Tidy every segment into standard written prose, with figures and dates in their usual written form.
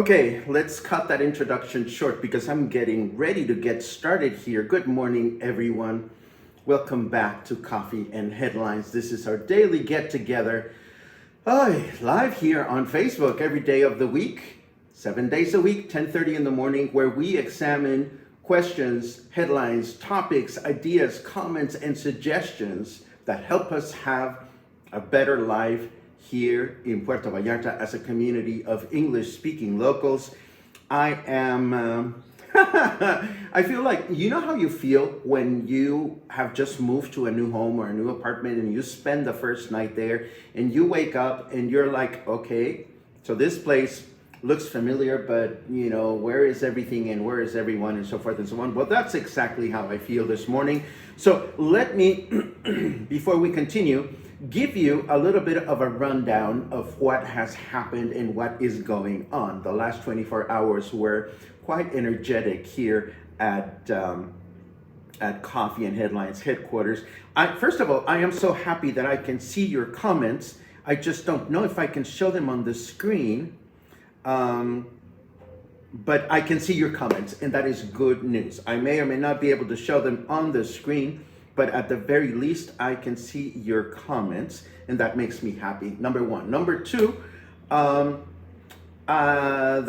Okay, let's cut that introduction short because I'm getting ready to get started here. Good morning, everyone. Welcome back to Coffee and Headlines. This is our daily get together. Live here on Facebook every day of the week, 7 days a week, 10:30 in the morning, where we examine questions, headlines, topics, ideas, comments, and suggestions that help us have a better life here in Puerto Vallarta as a community of English-speaking locals. I am, I feel like, you know how you feel when you have just moved to a new home or a new apartment and you spend the first night there and you wake up and you're like, okay, so this place looks familiar, but you know, where is everything and where is everyone and so forth and so on. Well, that's exactly how I feel this morning. So let me, before we continue, give you a little bit of a rundown of what has happened and what is going on. The last 24 hours were quite energetic here at Coffee and Headlines headquarters. First of all, I am so happy that I can see your comments. I just don't know if I can show them on the screen, but I can see your comments, and that is good news. I may or may not be able to show them on the screen, but at the very least, I can see your comments, and that makes me happy, number one. Number two, the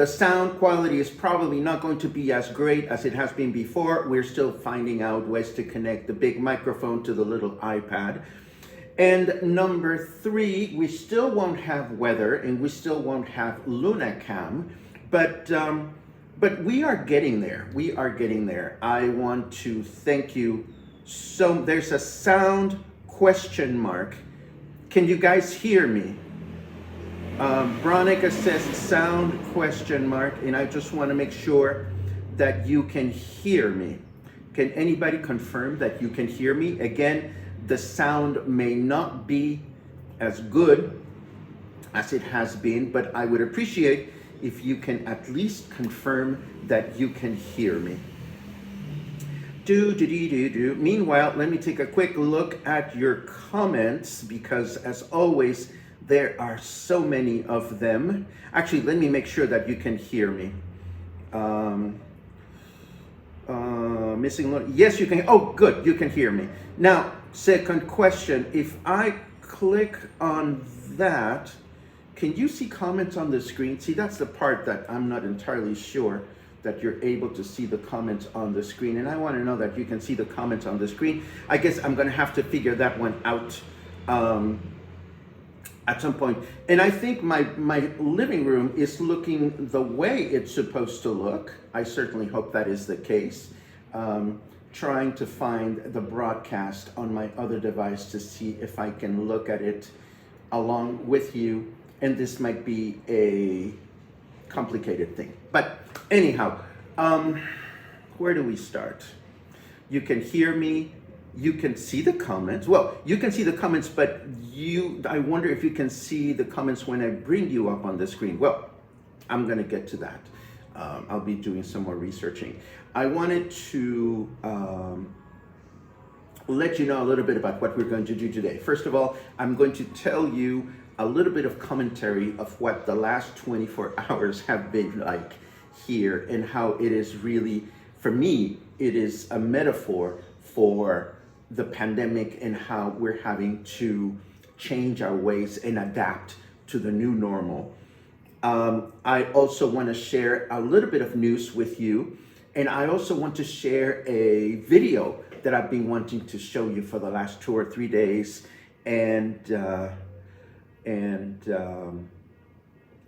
sound quality is probably not going to be as great as it has been before. We're still finding out ways to connect the big microphone to the little iPad. And number three, we still won't have weather, and we still won't have LunaCam, but we are getting there. We are getting there. I want to thank you. So there's a sound question mark. Can you guys hear me? Bronica says sound question mark, and I just want to make sure that you can hear me. Can anybody confirm that you can hear me? Again, the sound may not be as good as it has been, but I would appreciate if you can at least confirm that you can hear me. Meanwhile, let me take a quick look at your comments because, as always, there are so many of them. Actually, let me make sure that you can hear me. Yes, you can. Oh, good, you can hear me. Now, second question, if I click on that, can you see comments on the screen? See, that's the part that I'm not entirely sure that you're able to see the comments on the screen. And I want to know that you can see the comments on the screen. I guess I'm going to have to figure that one out at some point. And I think my living room is looking the way it's supposed to look. I certainly hope that is the case. Trying to find the broadcast on my other device to see if I can look at it along with you. And this might be a complicated thing. But anyhow, where do we start? You can hear me. You can see the comments. Well, you can see the comments, but I wonder if you can see the comments when I bring you up on the screen. Well, I'm going to get to that. I'll be doing some more researching. I wanted to let you know a little bit about what we're going to do today. First of all, I'm going to tell you a little bit of commentary of what the last 24 hours have been like here and how it is really, for me, it is a metaphor for the pandemic and how we're having to change our ways and adapt to the new normal. I also want to share a little bit of news with you, and I also want to share a video that I've been wanting to show you for the last 2 or 3 days, and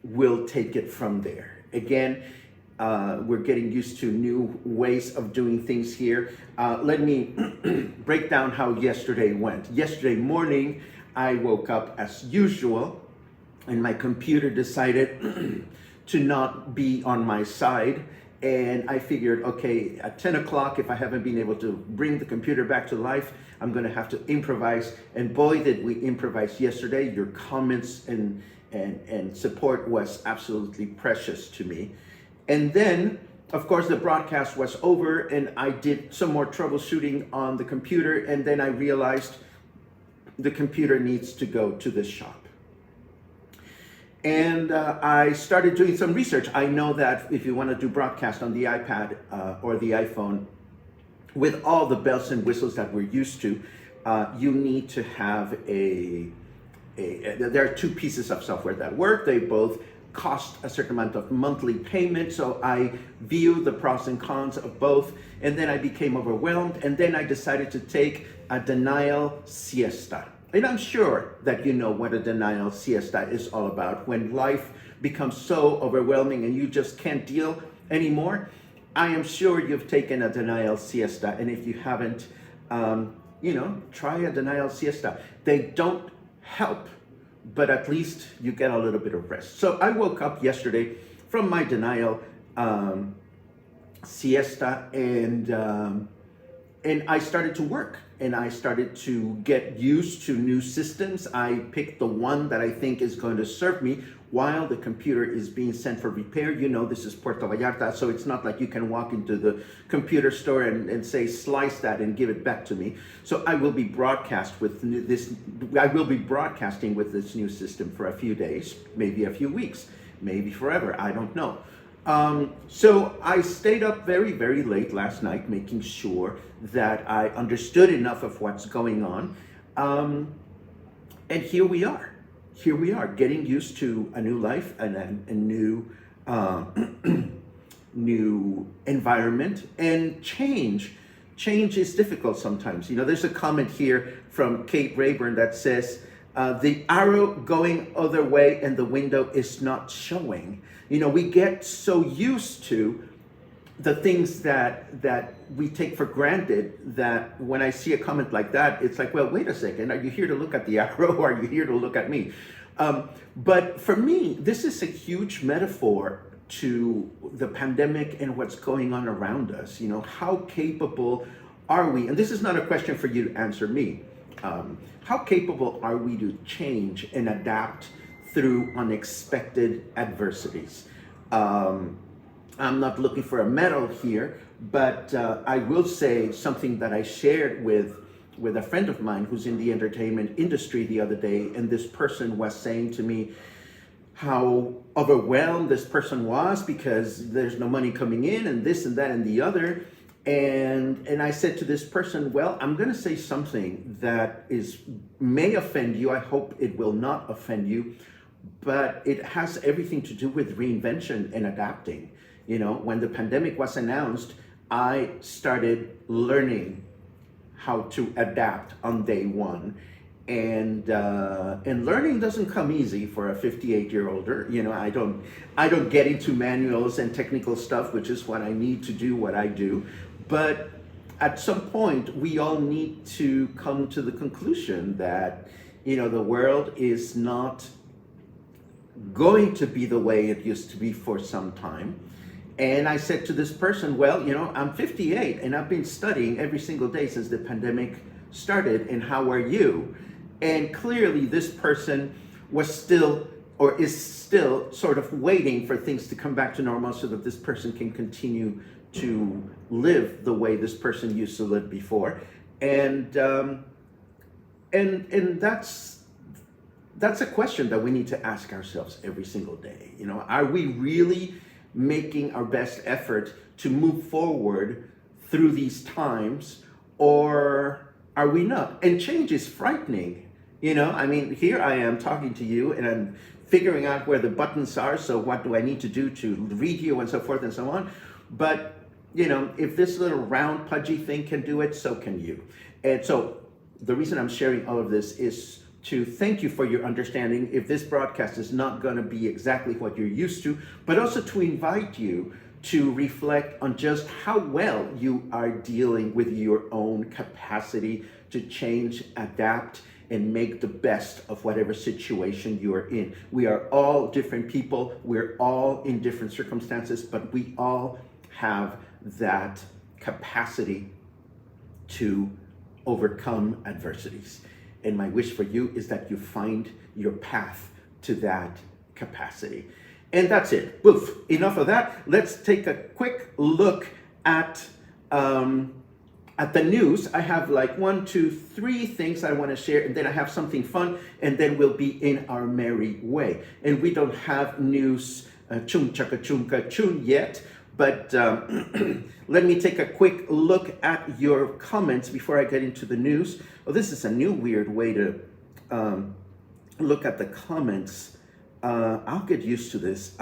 we'll take it from there. Again, we're getting used to new ways of doing things here. Let me break down how yesterday went. Yesterday morning, I woke up as usual, and my computer decided to not be on my side. And I figured, okay, at 10 o'clock, if I haven't been able to bring the computer back to life, I'm going to have to improvise. And boy, did we improvise yesterday. Your comments and support was absolutely precious to me. And then, of course, the broadcast was over, and I did some more troubleshooting on the computer. And then I realized the computer needs to go to the shop. And I started doing some research. I know that if you want to do broadcast on the iPad or the iPhone, with all the bells and whistles that we're used to, you need to have there are two pieces of software that work. They both cost a certain amount of monthly payment. So I view the pros and cons of both. And then I became overwhelmed. And then I decided to take a denial siesta. And I'm sure that you know what a denial siesta is all about. When life becomes so overwhelming and you just can't deal anymore, I am sure you've taken a denial siesta. And if you haven't, try a denial siesta. They don't help, but at least you get a little bit of rest. So I woke up yesterday from my denial siesta, and I started to work, and I started to get used to new systems. I picked the one that I think is going to serve me while the computer is being sent for repair. You know, this is Puerto Vallarta, so it's not like you can walk into the computer store and say, slice that and give it back to me. So I will be broadcasting with this new system for a few days, maybe a few weeks, maybe forever, I don't know. So I stayed up very, very late last night, making sure that I understood enough of what's going on. And here we are, getting used to a new life and a new, new environment. And change is difficult sometimes. You know, there's a comment here from Kate Rayburn that says, the arrow going other way and the window is not showing. You know, we get so used to the things that we take for granted that when I see a comment like that, it's like, well, wait a second, are you here to look at the arrow or are you here to look at me? But for me, this is a huge metaphor to the pandemic and what's going on around us. You know, how capable are we? And this is not a question for you to answer me. How capable are we to change and adapt through unexpected adversities? I'm not looking for a medal here, but I will say something that I shared with a friend of mine who's in the entertainment industry the other day, and this person was saying to me how overwhelmed this person was because there's no money coming in and this and that and the other. And I said to this person, well, I'm going to say something that may offend you. I hope it will not offend you, but it has everything to do with reinvention and adapting. You know, when the pandemic was announced, I started learning how to adapt on day one. And learning doesn't come easy for a 58-year-older. You know, I don't get into manuals and technical stuff, which is what I need to do what I do. But at some point, we all need to come to the conclusion that, you know, the world is not going to be the way it used to be for some time. And I said to this person, well, you know, I'm 58 and I've been studying every single day since the pandemic started, and how are you? And clearly this person was still, or is still, sort of waiting for things to come back to normal so that this person can continue to live the way this person used to live before. And that's a question that we need to ask ourselves every single day. You know, are we really making our best effort to move forward through these times, or are we not? And change is frightening. You know, I mean, here I am talking to you and I'm figuring out where the buttons are, so what do I need to do to read you and so forth and so on. But, you know, if this little round pudgy thing can do it, so can you. And so the reason I'm sharing all of this is to thank you for your understanding if this broadcast is not going to be exactly what you're used to, but also to invite you to reflect on just how well you are dealing with your own capacity to change, adapt, and make the best of whatever situation you are in. We are all different people. We're all in different circumstances, but we all have that capacity to overcome adversities. And my wish for you is that you find your path to that capacity. And that's it. Woof. Enough of that. Let's take a quick look at At the news, I have like 1, 2, 3 things I want to share, and then I have something fun, and then we'll be in our merry way. And we don't have news chung chaka chunka chun yet, but let me take a quick look at your comments before I get into the news. Oh, this is a new weird way to look at the comments. I'll get used to this.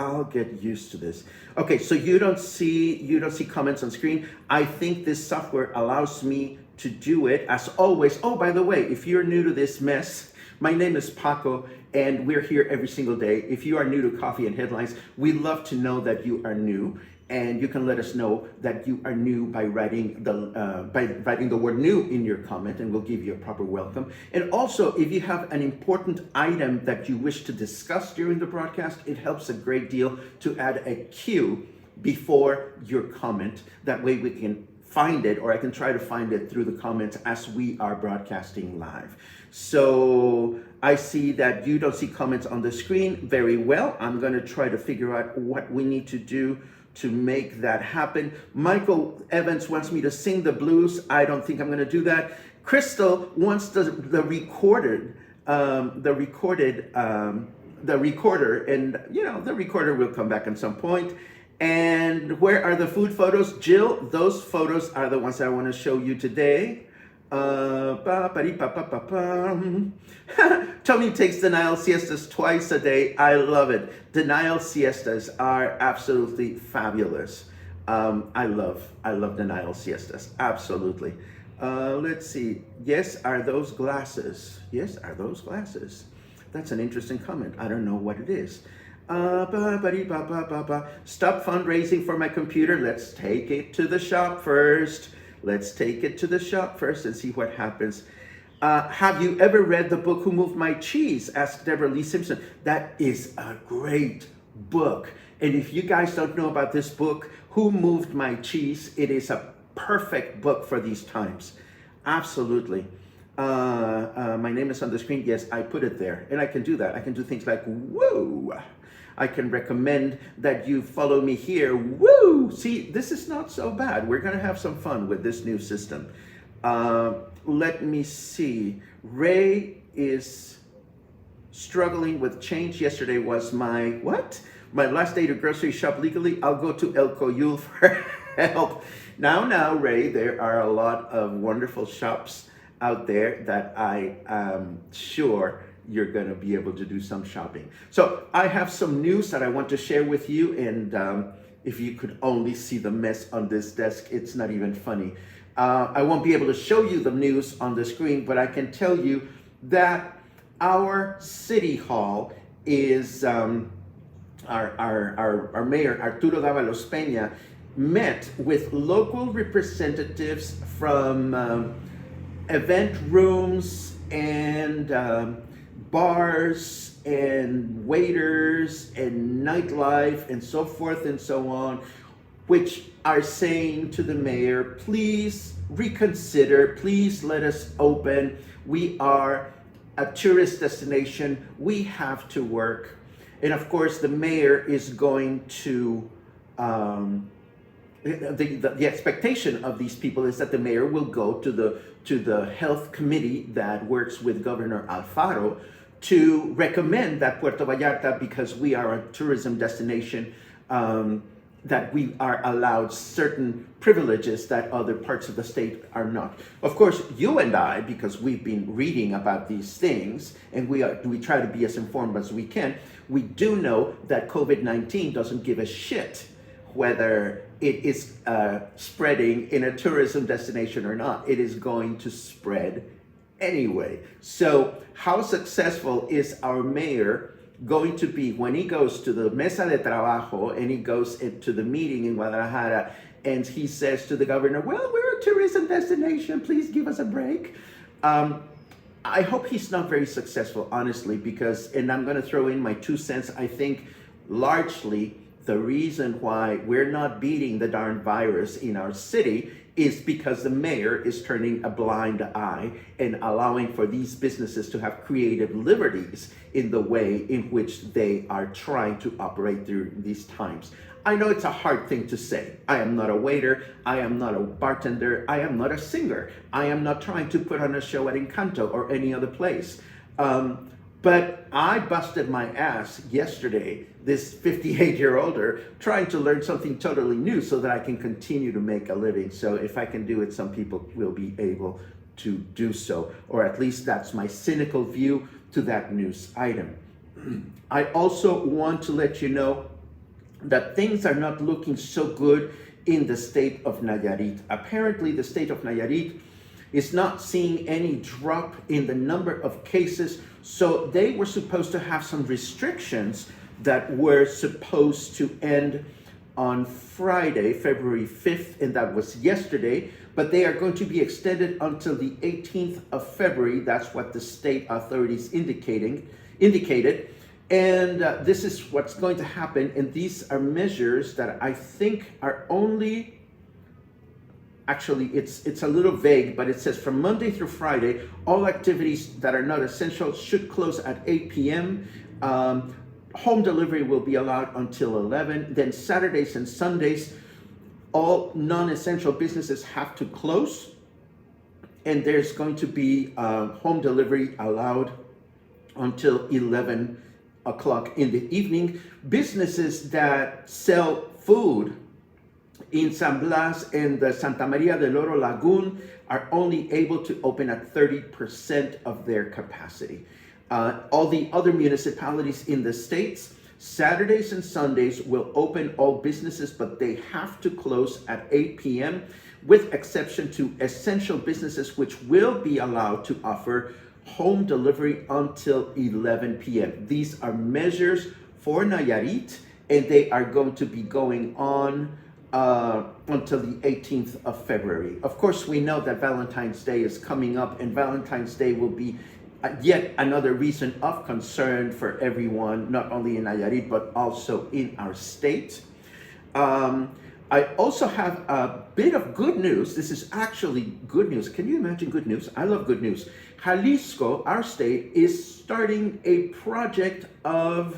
Okay, so you don't see comments on screen. I think this software allows me to do it as always. Oh, by the way, if you're new to this mess, my name is Paco, and we're here every single day. If you are new to Coffee and Headlines, we love to know that you are new. And you can let us know that you are new by writing the word new in your comment, and we'll give you a proper welcome. And also, if you have an important item that you wish to discuss during the broadcast, it helps a great deal to add a cue before your comment. That way we can find it, or I can try to find it through the comments as we are broadcasting live. So I see that you don't see comments on the screen. Very well. I'm going to try to figure out what we need to do to make that happen. Michael Evans wants me to sing the blues. I don't think I'm going to do that. Crystal wants the recorder, and the recorder will come back at some point. And where are the food photos? Jill, those photos are the ones I want to show you today. Tony takes denial siestas twice a day. I love it. Denial siestas are absolutely fabulous. I love denial siestas. Absolutely. Let's see. Yes, are those glasses? Yes, are those glasses? That's an interesting comment. I don't know what it is. Stop fundraising for my computer. Let's take it to the shop first. Let's take it to the shop first and see what happens. Have you ever read the book Who Moved My Cheese? Asked Deborah Lee Simpson. That is a great book. And if you guys don't know about this book, Who Moved My Cheese, it is a perfect book for these times. Absolutely. My name is on the screen. Yes, I put it there. And I can do that. I can do things like, woo. I can recommend that you follow me here. Woo! See, this is not so bad. We're going to have some fun with this new system. Let me see. Ray is struggling with change. Yesterday was my, what? My last day to grocery shop legally. I'll go to El Coyul for help. Now, Ray, there are a lot of wonderful shops out there that I am sure you're going to be able to do some shopping. So I have some news that I want to share with you, and if you could only see the mess on this desk, it's not even funny. I won't be able to show you the news on the screen, but I can tell you that our city hall is, our mayor, Arturo Dávalos Peña, met with local representatives from event rooms and bars and waiters and nightlife and so forth and so on, which are saying to the mayor, please reconsider, please let us open. We are a tourist destination, we have to work. And of course, the mayor is going to, the expectation of these people is that the mayor will go to the health committee that works with Governor Alfaro to recommend that Puerto Vallarta, because we are a tourism destination, that we are allowed certain privileges that other parts of the state are not. Of course, you and I, because we've been reading about these things, and we try to be as informed as we can, we do know that COVID-19 doesn't give a shit whether it is spreading in a tourism destination or not. It is going to spread anyway. So how successful is our mayor going to be when he goes to the Mesa de Trabajo and he goes into the meeting in Guadalajara and he says to the governor, well, we're a tourism destination, please give us a break. I hope he's not very successful, honestly, because, and I'm going to throw in my 2 cents, I think largely The reason why we're not beating the darn virus in our city is because the mayor is turning a blind eye and allowing for these businesses to have creative liberties in the way in which they are trying to operate during these times. I know it's a hard thing to say. I am not a waiter. I am not a bartender. I am not a singer. I am not trying to put on a show at Encanto or any other place. But I busted my ass yesterday, this 58-year-older, trying to learn something totally new so that I can continue to make a living. So if I can do it, some people will be able to do so. Or at least that's my cynical view to that news item. I also want to let you know that things are not looking so good in the state of Nayarit. Apparently, the state of Nayarit is not seeing any drop in the number of cases. So they were supposed to have some restrictions that were supposed to end on Friday, February 5th, and that was yesterday, but they are going to be extended until the 18th of February. That's what the state authorities indicated. And this is what's going to happen. And these are measures that I think are only, actually, it's a little vague, but it says from Monday through Friday, all activities that are not essential should close at 8 p.m. Home delivery will be allowed until 11. Then Saturdays and Sundays, all non-essential businesses have to close. And there's going to be home delivery allowed until 11 o'clock in the evening. Businesses that sell food in San Blas and the Santa Maria del Oro Lagoon are only able to open at 30% of their capacity. All the other municipalities in the states, Saturdays and Sundays will open all businesses, but they have to close at 8 p.m. with exception to essential businesses, which will be allowed to offer home delivery until 11 p.m. These are measures for Nayarit, and they are going to be going on until the 18th of February. Of course, we know that Valentine's Day is coming up, and Valentine's Day will be yet another reason of concern for everyone, not only in Nayarit, but also in our state. I also have a bit of good news. This is actually good news. Can you imagine good news? I love good news. Jalisco, our state, is starting a project of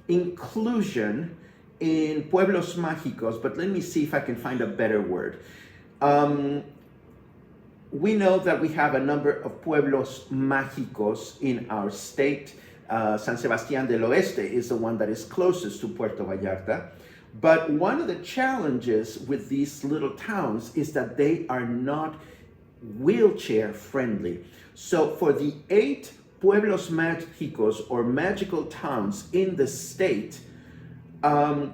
inclusion in pueblos mágicos, but let me see if I can find a better word. We know that we have a number of pueblos mágicos in our state. San Sebastián del Oeste is the one that is closest to Puerto Vallarta. But one of the challenges with these little towns is that they are not wheelchair friendly. So for the 8 pueblos mágicos or magical towns in the state, a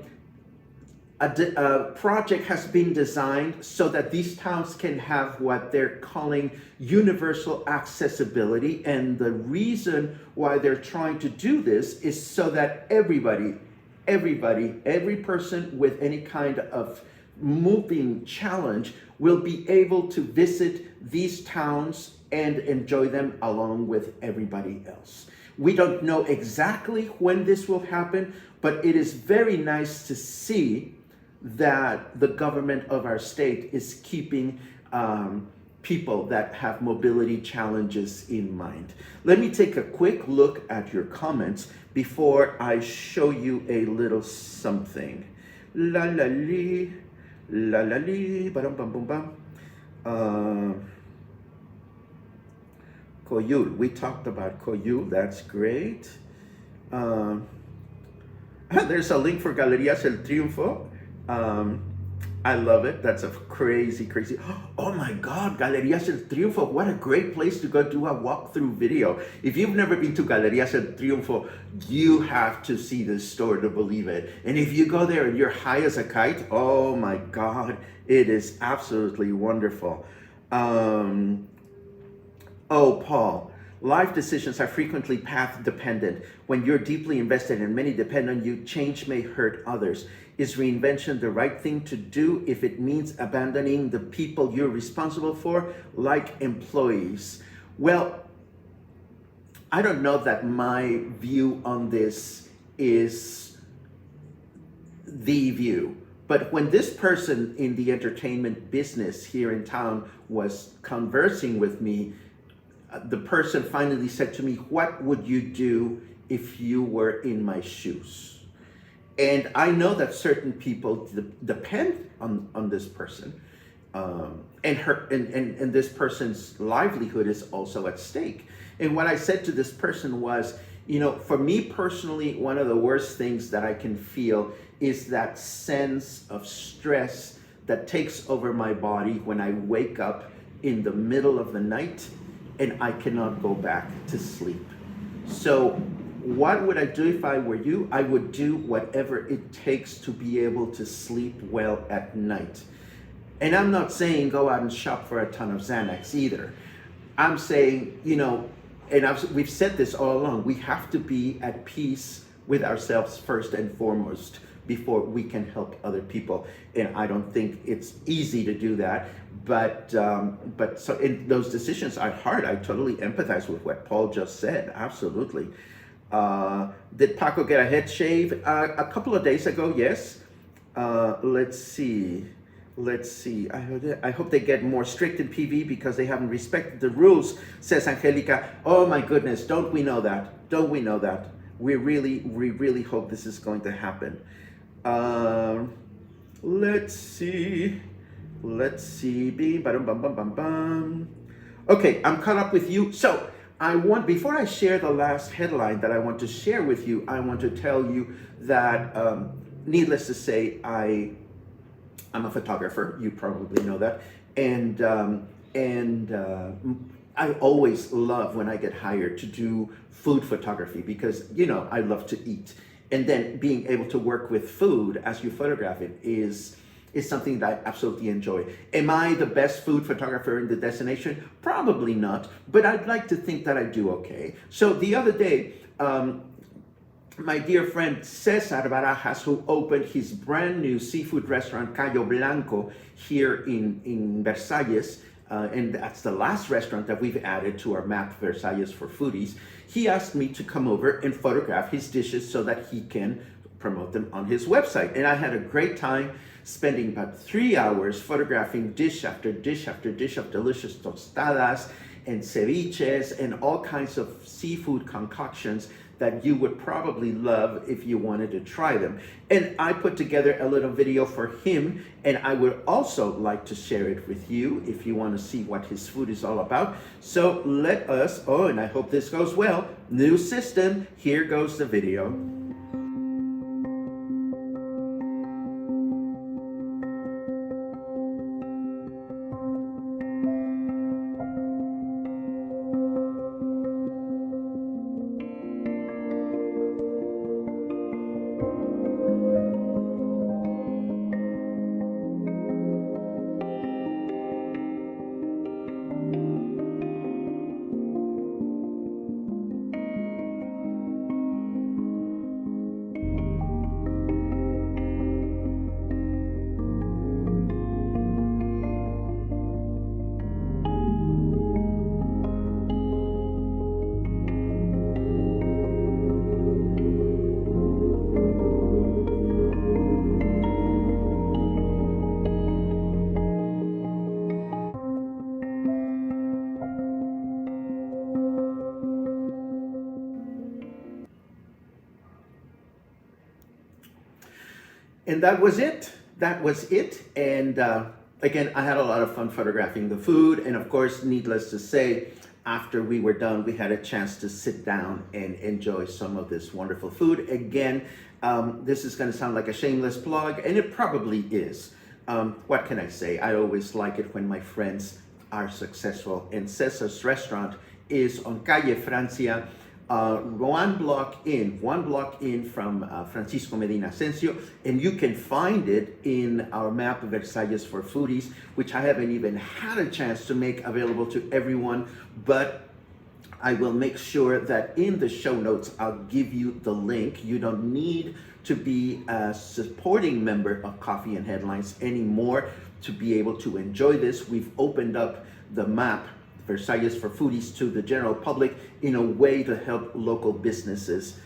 project has been designed so that these towns can have what they're calling universal accessibility. And the reason why they're trying to do this is so that every person with any kind of moving challenge will be able to visit these towns and enjoy them along with everybody else. We don't know exactly when this will happen, but it is very nice to see that the government of our state is keeping people that have mobility challenges in mind. Let me take a quick look at your comments before I show you a little something. La la li, baram bam bum bam. Coyul, we talked about Coyul, that's great. There's a link for Galerías El Triunfo. I love it. That's a crazy. Oh my God, Galerías El Triunfo. What a great place to go do a walkthrough video. If you've never been to Galerías El Triunfo, you have to see this store to believe it. And if you go there and you're high as a kite, oh my God, it is absolutely wonderful. Oh, Paul, life decisions are frequently path dependent. When you're deeply invested and many depend on you, change may hurt others. Is reinvention the right thing to do if it means abandoning the people you're responsible for, like employees? Well, I don't know that my view on this is the view. But when this person in the entertainment business here in town was conversing with me, the person finally said to me, "What would you do if you were in my shoes?" And I know that certain people depend on this person, and this person's livelihood is also at stake. And what I said to this person was, for me personally, one of the worst things that I can feel is that sense of stress that takes over my body when I wake up in the middle of the night and I cannot go back to sleep. So what would I do if I were you? I would do whatever it takes to be able to sleep well at night. And I'm not saying go out and shop for a ton of Xanax either. I'm saying, we've said this all along, we have to be at peace with ourselves first and foremost before we can help other people. And I don't think it's easy to do that, but so in those decisions are hard. I totally empathize with what Paul just said, absolutely. Did Paco get a head shave? A couple of days ago, yes. Let's see. I hope they get more strict in PV because they haven't respected the rules, says Angelica. Oh my goodness, don't we know that? Don't we know that? We really hope this is going to happen. Let's see. Bum, bum, bum, bum, bum. Okay, I'm caught up with you. So before I share the last headline that I want to share with you, I want to tell you that, needless to say, I'm a photographer. You probably know that, and I always love when I get hired to do food photography because I love to eat, and then being able to work with food as you photograph it is something that I absolutely enjoy. Am I the best food photographer in the destination? Probably not, but I'd like to think that I do okay. So the other day, my dear friend Cesar Barajas, who opened his brand new seafood restaurant, Cayo Blanco, here in Versalles, and that's the last restaurant that we've added to our map, Versalles for Foodies. He asked me to come over and photograph his dishes so that he can promote them on his website. And I had a great time spending about 3 hours photographing dish after dish after dish of delicious tostadas and ceviches and all kinds of seafood concoctions that you would probably love if you wanted to try them. And I put together a little video for him, and I would also like to share it with you if you want to see what his food is all about. So let us, and I hope this goes well, new system, here goes the video. And that was it. And again, I had a lot of fun photographing the food. And of course, needless to say, after we were done, we had a chance to sit down and enjoy some of this wonderful food. Again, this is going to sound like a shameless plug, and it probably is. What can I say? I always like it when my friends are successful. And Cesar's restaurant is on Calle Francia, one block in from Francisco Medina Asensio, and you can find it in our map, Versalles for Foodies, which I haven't even had a chance to make available to everyone, but I will make sure that in the show notes, I'll give you the link. You don't need to be a supporting member of Coffee and Headlines anymore to be able to enjoy this. We've opened up the map, Versalles for Foodies, to the general public in a way to help local businesses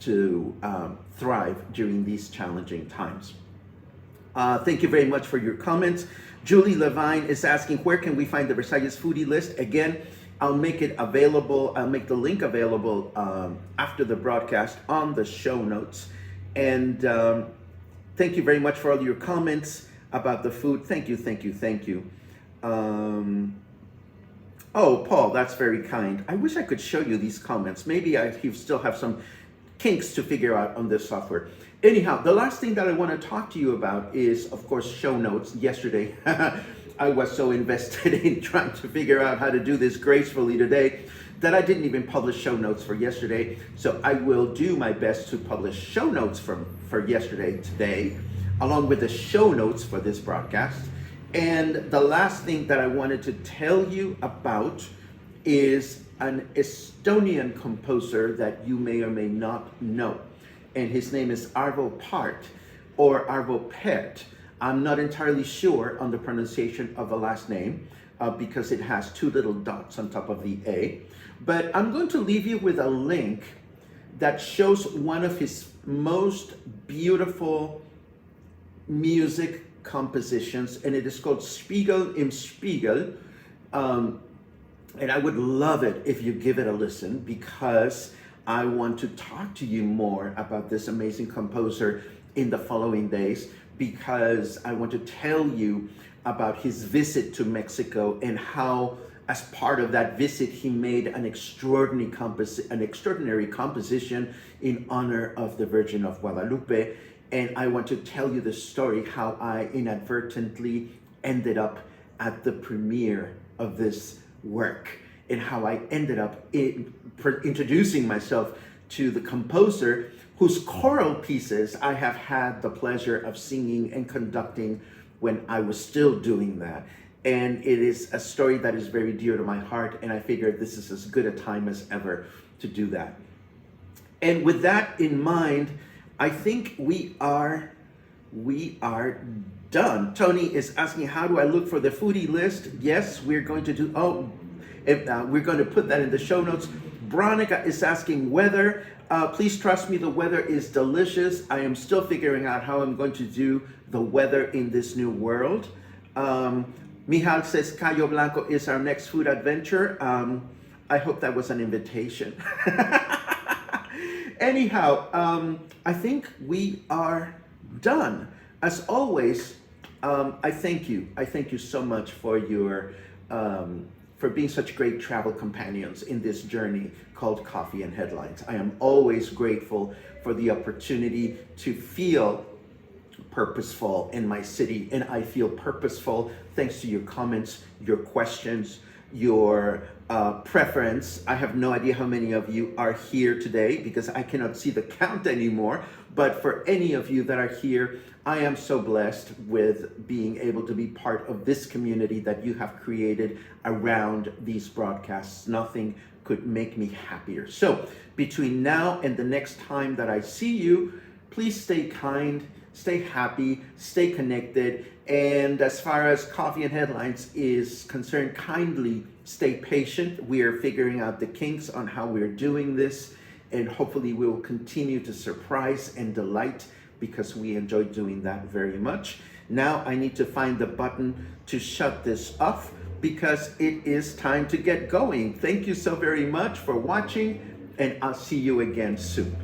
thrive during these challenging times. Thank you very much for your comments. Julie Levine is asking, where can we find the Versailles foodie list? Again, I'll make it available. I'll make the link available after the broadcast on the show notes. And thank you very much for all your comments about the food. Thank you, thank you, thank you. Oh, Paul, that's very kind. I wish I could show you these comments. Maybe you still have some kinks to figure out on this software. Anyhow, the last thing that I want to talk to you about is, of course, show notes. Yesterday, I was so invested in trying to figure out how to do this gracefully today that I didn't even publish show notes for yesterday. So I will do my best to publish show notes for yesterday today, along with the show notes for this broadcast. And the last thing that I wanted to tell you about is an Estonian composer that you may or may not know. And his name is Arvo Pärt, or Arvo Pärt. I'm not entirely sure on the pronunciation of the last name because it has two little dots on top of the A. But I'm going to leave you with a link that shows one of his most beautiful music compositions, and it is called Spiegel im Spiegel. And I would love it if you give it a listen, because I want to talk to you more about this amazing composer in the following days, because I want to tell you about his visit to Mexico and how, as part of that visit, he made an extraordinary composition in honor of the Virgin of Guadalupe. And I want to tell you the story how I inadvertently ended up at the premiere of this work, and how I ended up introducing myself to the composer, whose choral pieces I have had the pleasure of singing and conducting when I was still doing that. And it is a story that is very dear to my heart, and I figured this is as good a time as ever to do that. And with that in mind, I think we are done. Tony is asking, how do I look for the foodie list? Yes, we're going to do, we're going to put that in the show notes. Veronica is asking weather. Please trust me, the weather is delicious. I am still figuring out how I'm going to do the weather in this new world. Mijal says Cayo Blanco is our next food adventure. I hope that was an invitation. Anyhow, I think we are done. As always, I thank you. I thank you so much for your for being such great travel companions in this journey called Coffee and Headlines. I am always grateful for the opportunity to feel purposeful in my city, and I feel purposeful thanks to your comments, your questions, your preference. I have no idea how many of you are here today because I cannot see the count anymore, but for any of you that are here, I am so blessed with being able to be part of this community that you have created around these broadcasts. Nothing could make me happier. So between now and the next time that I see you, please stay kind, stay happy, stay connected. And as far as Coffee and Headlines is concerned, kindly stay patient. We are figuring out the kinks on how we're doing this, and hopefully we will continue to surprise and delight, because we enjoy doing that very much. Now I need to find the button to shut this off, because it is time to get going. Thank you so very much for watching, and I'll see you again soon.